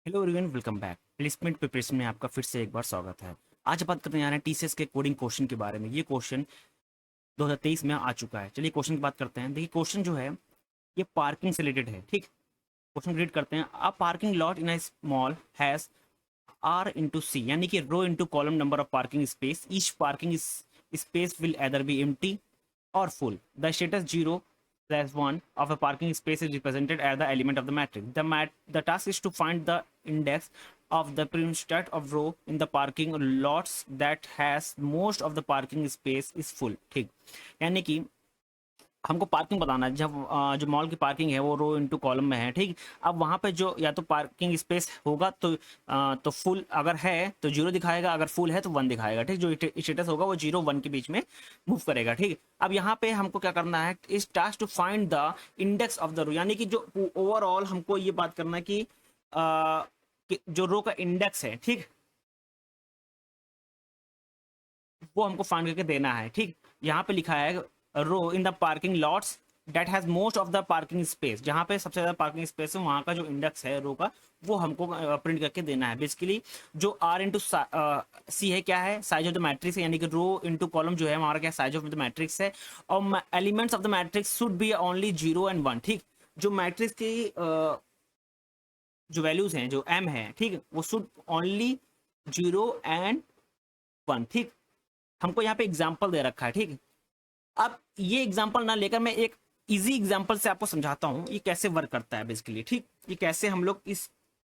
Hello everyone, welcome back. Placement preparation में आपका फिर से एक बार स्वागत है। आज बात करने जा रहे हैं टीसीएस के कोडिंग क्वेश्चन के बारे में। ये क्वेश्चन 2023 में आ चुका है। चलिए क्वेश्चन की बात करते हैं। देखिए क्वेश्चन जो है ये पार्किंग से रिलेटेड है। ठीक, क्वेश्चन रीड करते हैं। A parking lot in a small has R into C, यानी कि row into column number of parking space. Each parking space will either be empty or full. The status 0 plus 1 of a parking space is represented as the element of the matrix. The task is to find the index of the primstat of row in the parking lots that has most of the parking space is full. ठीक, यानी कि हमको parking बताना है। जब जो mall की parking है वो रो इनटू कॉलम में है। ठीक, अब वहाँ पे जो या तो पार्किंग स्पेस होगा तो फुल अगर है तो जीरो दिखाएगा, अगर फुल है तो वन दिखाएगा। ठीक, जो स्टेटस होगा वो जीरो वन के बीच में मूव करेगा। ठीक, अब यहाँ पे हमको क्या करना है, इस task to find the index of the row, यानी कि जो ओवरऑल हमको ये बात करना है कि जो रो का इंडेक्स है, ठीक, वो हमको फाइंड करके देना है। ठीक, यहाँ पे लिखा है row in the parking lots that has most of the parking space, जहाँ पे सबसे ज्यादा पार्किंग स्पेस है वहाँ का जो इंडेक्स है रो का वो हमको प्रिंट करके देना है। बेसिकली जो आर इंटू सी है, क्या है, साइज ऑफ द मैट्रिक्स है, यानी कि रो इंटू कॉलम जो है हमारा क्या साइज ऑफ द मैट्रिक्स है। और elements of the matrix should be only zero and one. ठीक, जो मैट्रिक्स की जो वैल्यूज हैं, जो एम है, ठीक, वो should only zero and one. ठीक, हमको यहाँ पे एग्जाम्पल दे रखा है। ठीक, अब ये एग्जाम्पल ना लेकर मैं एक इजी एग्जाम्पल से आपको समझाता हूँ ये कैसे वर्क करता है बेसिकली। ठीक, ये कैसे हम लोग इस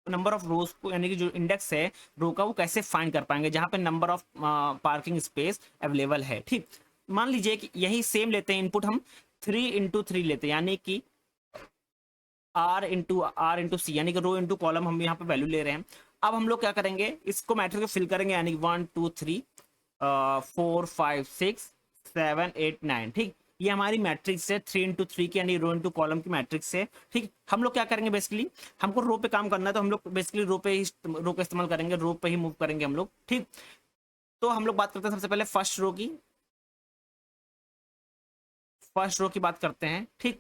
नंबर ऑफ रोज को, यानी कि जो इंडेक्स है रो का, वो कैसे फाइंड कर पाएंगे जहां पे number of parking space available है। ठीक, मान लीजिए कि यही सेम लेते हैं इनपुट हम 3 into 3 लेते हैं, यानी कि R into C, यानी कि रो इंटू कॉलम हम यहाँ पे वैल्यू ले रहे हैं। अब हम लोग क्या करेंगे, इसको मैट्रिक्स को फिल करेंगे, यानी 1 2 3 4 5 6 7 8 9। ठीक, ये हमारी मैट्रिक्स है 3 into 3 की, यानी रो इंटू कॉलम की मैट्रिक्स है। ठीक, हम लोग क्या करेंगे, बेसिकली हमको रो पे काम करना है तो हम लोग बेसिकली रो का इस्तेमाल करेंगे, रो पे ही मूव करेंगे हम लोग। ठीक, तो हम लोग बात करते हैं सबसे पहले फर्स्ट रो की बात करते हैं। ठीक,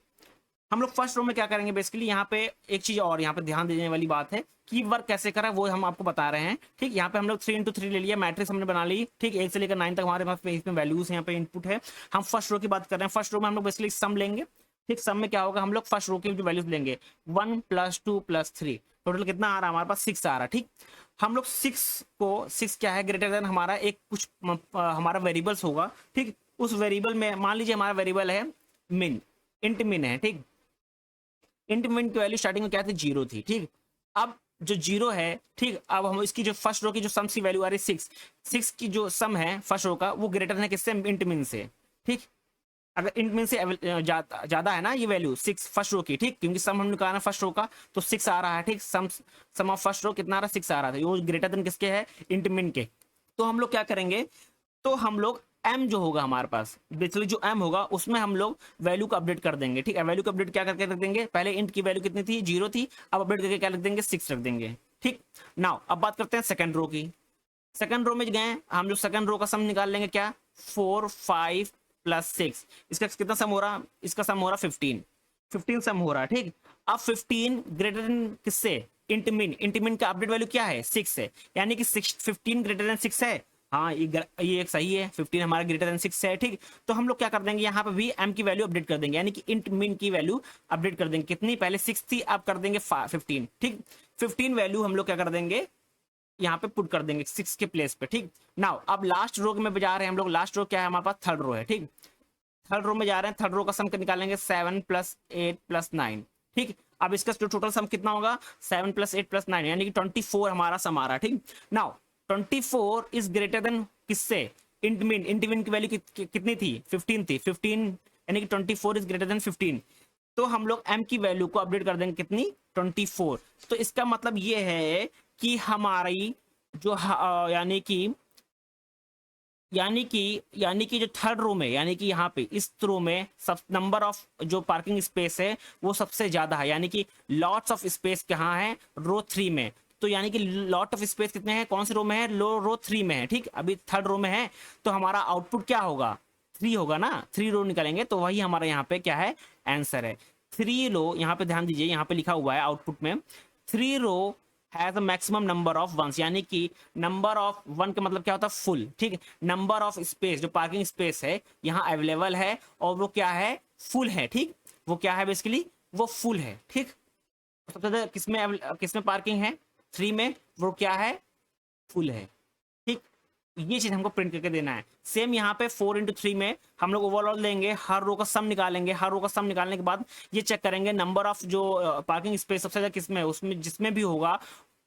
हम लोग फर्स्ट रो में क्या करेंगे, बेसिकली यहाँ पे एक चीज और यहाँ पे ध्यान देने वाली बात है कि वर्क कैसे करा वो हम आपको बता रहे हैं। ठीक, यहाँ पे हम लोग 3 into 3 ले लिया, मैट्रिक्स हमने बना ली। ठीक, 1 से लेकर 9 तक हमारे पास इसमें वैल्यूज यहाँ पे इनपुट है। हम फर्स्ट रो की बात कर रहे हैं। फर्स्ट रो में हम लोग बेसिकली सम लेंगे। ठीक, सम में क्या होगा, हम लोग फर्स्ट रो की जो वैल्यूज लेंगे 1 + 2 + 3, टोटल कितना आ रहा है हमारे पास 6 आ रहा है। ठीक, हम लोग 6 क्या है, ग्रेटर देन हमारा एक कुछ हमारा वेरिएबल्स होगा। ठीक, उस वेरिएबल में मान लीजिए हमारा वेरिएबल है मिन, इंट मिन है। ठीक, इंटरमीडिएट की वैल्यू स्टार्टिंग में क्या थी, जीरो थी। ठीक, अब जो जीरो है, ठीक, अब हम इसकी जो फर्स्ट रो की जो सम की वैल्यू आ रही है 6 की जो सम है फर्स्ट रो का, वो ग्रेटर है किससे, इंटरमीन से। ठीक, अगर इंटरमीन से ज्यादा है ना ये वैल्यू 6 फर्स्ट रो की। ठीक, क्योंकि सम हमने कहा ना फर्स्ट रो का, तो 6 आ रहा है। ठीक, सम ऑफ फर्स्ट रो कितना आ रहा है, 6 आ रहा था, वो ग्रेटर देन किसके है, इंटरमीन के। तो हम लोग क्या करेंगे, तो हम लोग एम जो होगा हमारे पास, बेसिकली जो एम होगा उसमें हम लोग वैल्यू को अपडेट कर देंगे। ठीक है, वैल्यू को अपडेट क्या करके रख देंगे, पहले इंट की वैल्यू कितनी थी, जीरो थी, अब अपडेट करके क्या रख देंगे, 6 रख देंगे। ठीक, नाउ अब बात करते हैं सेकंड रो की। सेकंड रो में गए हम लोग, सेकंड रो का सम निकाल लेंगे, क्या 4 5 + 6, इसका कितना सम हो रहा, इसका सम हो रहा 15 सम हो रहा है। ठीक, अब 15 ग्रेटर देन किससे, इंटमिन का अपडेट वैल्यू क्या है, 6 है, यानी कि 15 ग्रेटर देन 6 है। हाँ, ये एक सही है, 15 हमारा ग्रेटर देन 6 है। ठीक, तो हम लोग क्या कर देंगे, यहाँ पे भी एम की वैल्यू अपडेट कर देंगे, यानी कि इंट मिन की वैल्यू अपडेट कर देंगे। कितनी, पहले 6 थी, अब कर देंगे 15। ठीक, 15 वैल्यू हम लोग क्या कर देंगे, यहाँ पे पुट कर देंगे 6 के प्लेस पे। ठीक, नाउ अब लास्ट रो में जा रहे हैं हम लोग। लास्ट रो क्या है हमारे पास, थर्ड रो है। ठीक, थर्ड रो में जा रहे हैं, थर्ड रो का सम निकालेंगे 7 + 8 + 9। ठीक, अब इसका जो टोटल सम कितना होगा, 7 + 8 + 9, यानी कि 24 हमारा सम आ रहा है। ठीक, नाउ 24 इज ग्रेटर देन किससे, इंटमिन की वैल्यू कितनी थी, 15 थी, 15 यानी कि 24 इज ग्रेटर देन 15। तो हम लोग m की वैल्यू को अपडेट कर देंगे, कितनी, 24। तो इसका मतलब ये है कि हमारी जो यानी कि जो थर्ड रो में, यानी कि यहाँ पे इस रो में सब नंबर ऑफ जो पार्किंग स्पेस है वो सबसे ज्यादा है, यानी कि लॉट्स ऑफ स्पेस कहाँ है, रो 3 में। तो यानी कि लॉट ऑफ स्पेस कितने हैं, कौन से रो में है, रो 3 में है। ठीक, अभी थर्ड रो में है, तो हमारा आउटपुट क्या होगा, 3 होगा ना, 3 रो निकालेंगे, तो वही हमारा यहाँ पे क्या है, आंसर है 3 रो। यहाँ पे ध्यान दीजिए, यहाँ पे लिखा हुआ है आउटपुट में 3 row has a maximum number of ones, यानी कि नंबर ऑफ वन का मतलब क्या होता है फुल, ठीक है। नंबर ऑफ स्पेस, जो पार्किंग स्पेस है यहाँ अवेलेबल है और वो क्या है, फुल है, ठीक। वो क्या है बेसिकली, वो फुल है, ठीक। सबसे ज्यादा किसमें पार्किंग है, 3 में, वो क्या है, फुल है, ठीक। ये चीज हमको प्रिंट करके देना है। सेम यहाँ पे 4 into 3 में हम लोग ओवरऑल लेंगे, हर रो का सम निकालेंगे, हर रो का सम निकालने के बाद ये चेक करेंगे नंबर ऑफ जो पार्किंग स्पेस सबसे ज्यादा किसमें है, उसमें जिसमें भी होगा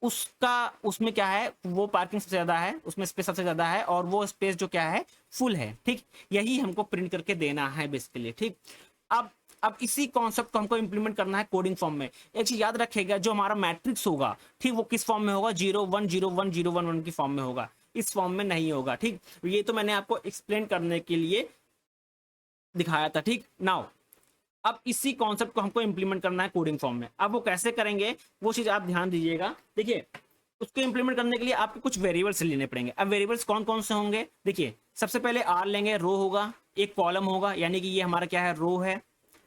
उसका, उसमें क्या है, वो पार्किंग सबसे ज्यादा है, उसमें स्पेस सबसे ज्यादा है और वो स्पेस जो क्या है, फुल है, ठीक। यही हमको प्रिंट करके देना है बेसिकली, ठीक। अब अब इसी कॉन्सेप्ट को हमको इंप्लीमेंट करना है कोडिंग फॉर्म में। एक चीज याद रखेगा, जो हमारा मैट्रिक्स होगा, ठीक, वो किस फॉर्म में होगा, 0 1 0 1 0 1 1 की फॉर्म में होगा, इस फॉर्म में नहीं होगा, ठीक। ये तो मैंने आपको एक्सप्लेन करने के लिए दिखाया था, ठीक। नाउ अब इसी कॉन्सेप्ट को हमको इंप्लीमेंट करना है कोडिंग फॉर्म में। अब वो कैसे करेंगे, वो चीज आप ध्यान दीजिएगा। देखिए, उसको इंप्लीमेंट करने के लिए आपको कुछ वेरिएबल्स लेने पड़ेंगे। अब वेरिएबल्स कौन कौन से होंगे, देखिए, सबसे पहले आर लेंगे, रो होगा, एक कॉलम होगा, यानी कि ये हमारा क्या है, रो है,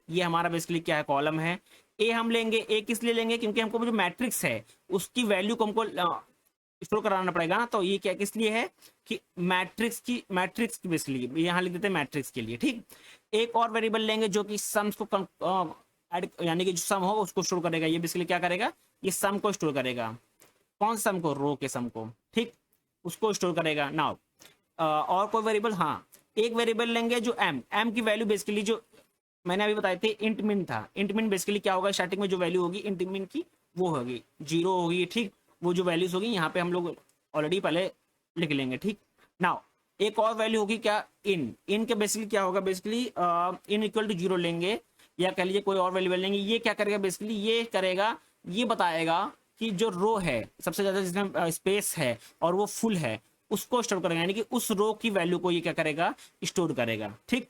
ये हमारा बेसिकली क्या है, कॉलम है। ए हम लेंगे, ए किस लिए लेंगे, क्योंकि हमको जो मैट्रिक्स है उसकी वैल्यू को हमको स्टोर कराना पड़ेगा ना, तो ये क्या किस लिए है कि मैट्रिक्स की बेसिकली यहाँ लिख देते हैं मैट्रिक्स के लिए, ठीक। एक और वेरिएबल लेंगे जो कि सम्स को ऐड, यानी कि जो सम होगा उसको स्टोर करेगा, ये बेसिकली क्या करेगा, ये सम को स्टोर करेगा। कौन सम को, रो के सम को, ठीक, उसको स्टोर करेगा। नाउ और कोई वेरिएबल, हाँ, एक वेरिएबल लेंगे जो एम की वैल्यू बेसिकली जो मैंने अभी बताए थे इंट मिन था। इंट मिन बेसिकली क्या होगा, स्टार्टिंग में जो वैल्यू होगी इंट मिन की वो होगी 0 होगी, ठीक। वो जो वैल्यूज होगी यहाँ पे हम लोग ऑलरेडी पहले लिख लेंगे, ठीक। नाउ एक और वैल्यू होगी क्या, इन के बेसिकली क्या होगा, बेसिकली इन इक्वल टू 0 लेंगे, या कह लीजिए कोई और वैल्यू लेंगे। ये क्या करेगा, बेसिकली ये करेगा, ये बताएगा कि जो रो है सबसे ज्यादा जिसमें स्पेस है और वो फुल है, उसको स्टोर करेगा, यानी कि उस रो की वैल्यू को ये क्या करेगा, स्टोर करेगा, ठीक।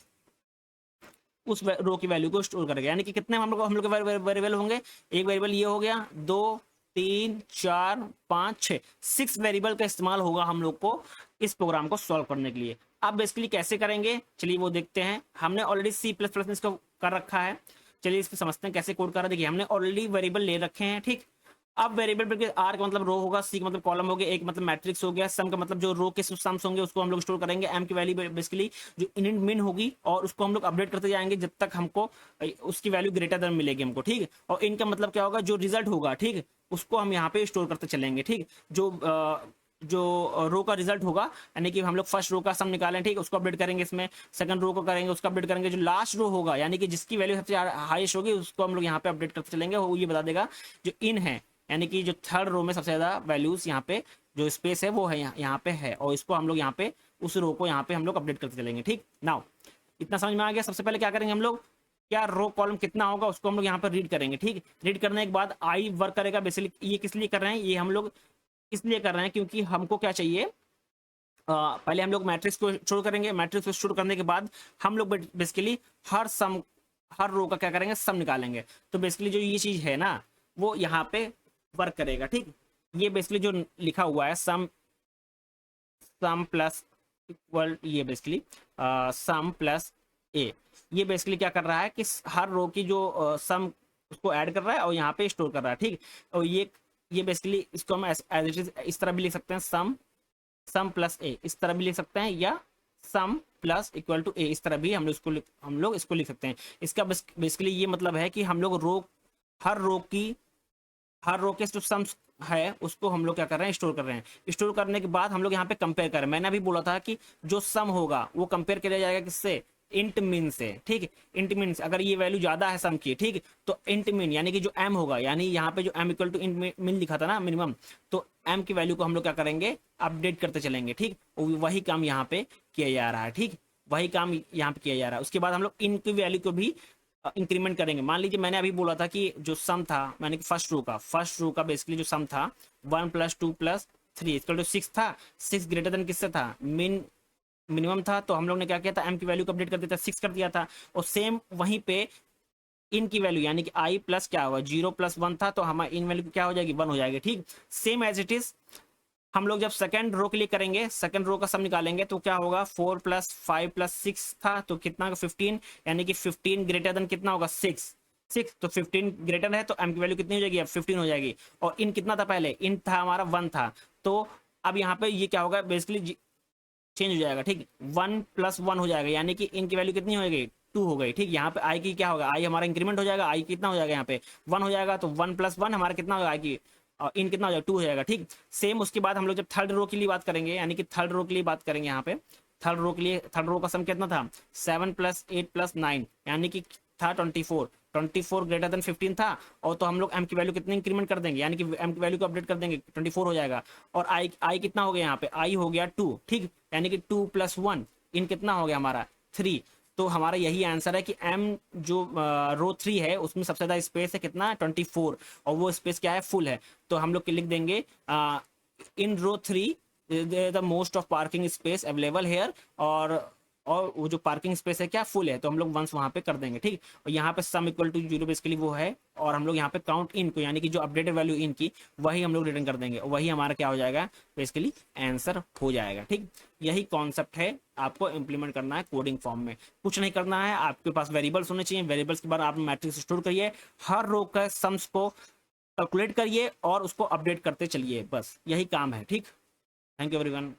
उस रो की वैल्यू को स्टोर करेगा, यानी कि कितने हम लोग वेरिएबल होंगे, एक वेरिएबल ये हो गया, 2 3 4 5 6, 6 वेरिएबल का इस्तेमाल होगा हम लोग को इस प्रोग्राम को सॉल्व करने के लिए। अब बेसिकली कैसे करेंगे, चलिए वो देखते हैं। हमने ऑलरेडी C++ में इसको कर रखा है, चलिए इसको समझते हैं कैसे कोड कर रहा है। देखिए, हमने ऑलरेडी वेरिएबल ले रखे हैं, ठीक। अब वेरिएबल पे आर का मतलब रो होगा, सी का मतलब कॉलम हो गया, एक मतलब मैट्रिक्स हो गया, सम का मतलब जो रो के सम्स होंगे उसको हम लोग स्टोर करेंगे, एम की वैल्यू बेसिकली जो इन मिन होगी, और उसको हम लोग अपडेट करते जाएंगे जब तक हमको उसकी वैल्यू ग्रेटर देन मिलेगी हमको, ठीक। और इनका मतलब क्या होगा, जो रिजल्ट होगा, ठीक, उसको हम यहाँ पे स्टोर करते चलेंगे, ठीक। जो रो का रिजल्ट होगा, यानी कि हम लोग फर्स्ट रो का सम निकालें, ठीक, उसको अपडेट करेंगे इसमें, सेकंड रो को करेंगे, उसको अपडेट करेंगे, जो लास्ट रो होगा यानी कि जिसकी वैल्यू सबसे हाईएस्ट होगी उसको हम लोग यहाँ पे अपडेट करते चलेंगे। वो ये बता देगा जो इन है, यानी कि जो थर्ड रो में सबसे ज्यादा वैल्यूज यहाँ पे जो स्पेस है वो है यहाँ पे है, और इसको हम लोग यहाँ पे उस रो को यहाँ पे हम लोग अपडेट करते चलेंगे, ठीक। नाउ इतना समझ में आ गया। सबसे पहले क्या करेंगे हम लोग, क्या रो कॉलम कितना होगा उसको हम लोग यहाँ पर रीड करेंगे, ठीक। रीड करने के बाद आई वर्क करेगा बेसिकली। ये किस लिए कर रहे हैं, ये हम लोग इसलिए कर रहे हैं क्योंकि हमको क्या चाहिए, पहले हम लोग मैट्रिक्स को स्टोर करेंगे, मैट्रिक्स को स्टोर करने के बाद हम लोग बेसिकली हर रो का क्या करेंगे, सम निकालेंगे। तो बेसिकली जो ये चीज है ना वो यहाँ पे वर्क करेगा, ठीक। ये बेसिकली जो लिखा हुआ है सम प्लस इक्वल, ये बेसिकली सम प्लस ए, ये बेसिकली क्या कर रहा है कि हर रो की जो सम उसको ऐड कर रहा है और यहाँ पे स्टोर कर रहा है, ठीक। और ये बेसिकली इसको हम एज इट इज इस तरह भी लिख सकते हैं, सम प्लस ए, इस तरह भी लिख सकते हैं, या सम प्लस इक्वल टू ए, इस तरह भी हम लोग इसको लिख सकते हैं। इसका बेसिकली ये मतलब है कि हम लोग हर रो के जो सम्स है उसको हम लोग क्या कर रहे हैं, स्टोर कर रहे हैं। स्टोर करने के बाद हम लोग यहाँ पे कंपेयर कर रहे हैं। मैंने अभी बोला था कि जो सम होगा वो कंपेयर किया जाएगा किससे, इंट मिन से, ठीक। इंट मिन से अगर ये वैल्यू ज्यादा है सम की, ठीक, तो इंट मिन यानी कि जो एम होगा, यानी यहाँ पे जो एम इक्वल टू इंट मिन लिखा था ना मिनिमम, तो एम की वैल्यू को हम लोग क्या करेंगे, अपडेट करते चलेंगे, ठीक। वही काम यहाँ पे किया जा रहा है, ठीक, वही काम यहाँ पे किया जा रहा है। उसके बाद हम लोग इन की वैल्यू को भी इंक्रीमेंट करेंगे। मान लीजिए मैंने अभी बोला था कि जो सम था, मैंने कि फर्स्ट रो का बेसिकली जो सम था 1 + 2 + 3 = 6 था। 6 ग्रेटर देन किससे था, मिनिमम था, तो हम लोग ने क्या किया था, एम की वैल्यू को अपडेट कर दिया था, 6 कर दिया था। और सेम वहीं पे इन की वैल्यू यानी कि आई प्लस क्या होगा, 0 + 1 था, तो हमारी इन वैल्यू क्या हो जाएगी, 1 हो जाएगी, ठीक। सेम एज इट इज हम लोग जब सेकंड रो के लिए करेंगे, सेकंड रो का सम निकालेंगे, तो क्या होगा, 4 + 5 + 6 था, तो कितना 15, यानी कि 15 ग्रेटर देन कितना होगा, 6 6 तो 15 ग्रेटर है तो m की वैल्यू कितनी हो जाएगी, अब 15 हो जाएगी। और इन कितना था पहले, इन था हमारा 1 था, तो अब यहाँ पे ये क्या होगा बेसिकली चेंज हो जाएगा, ठीक, 1 प्लस 1 हो जाएगा, यानी कि इनकी वैल्यू कितनी हो गई, 2 हो गई, ठीक। यहाँ पे आई की क्या होगा, आई हमारा इंक्रीमेंट हो जाएगा, आई कितना हो जाएगा यहाँ पे 1 हो जाएगा, तो 1 प्लस 1 हमारा कितना होगा आई की, और इन कितना हो जाएगा 2 हो जाएगा, ठीक। सेम उसके बाद हम लोग जब थर्ड रो के लिए बात करेंगे, यानी कि थर्ड रो के लिए बात करेंगे, यहाँ पे थर्ड रो के लिए, थर्ड रो का सम कितना था 7 प्लस 8 प्लस 9, यानी कि था 24, 24 ग्रेटर देन 15 था, और तो हम लोग m की वैल्यू कितने इंक्रीमेंट कर देंगे, यानी कि m की वैल्यू को अपडेट कर देंगे, 24 हो जाएगा। और i कितना हो गया यहाँ पे, i हो गया 2, ठीक, यानी कि 2 प्लस 1 इन कितना हो गया हमारा 3। तो हमारा यही आंसर है कि m जो रो 3 है उसमें सबसे ज्यादा स्पेस है कितना 24, और वो स्पेस क्या है फुल है, तो हम लोग लिख देंगे इन रो 3 the most of parking space available hair, और वो जो पार्किंग स्पेस है क्या फुल है, तो हम लोग वंस वहां पे कर देंगे, ठीक। और यहाँ पे सम इक्वल टू 0 बेसिकली वो है, और हम लोग यहाँ पे काउंट इन को, यानी कि जो अपडेटेड वैल्यू इन की वही हम लोग रिटर्न कर देंगे, वही हमारा क्या हो जाएगा बेसिकली आंसर हो जाएगा, ठीक। यही कॉन्सेप्ट है, आपको इंप्लीमेंट करना है कोडिंग फॉर्म में, कुछ नहीं करना है, आपके पास वेरिएबल्स होने चाहिए, वेरिएबल्स के बाद आप मैट्रिक्स स्टोर करिए, हर रो का सम्स को कैलकुलेट करिए और उसको अपडेट करते चलिए, बस यही काम है, ठीक। Thank you everyone.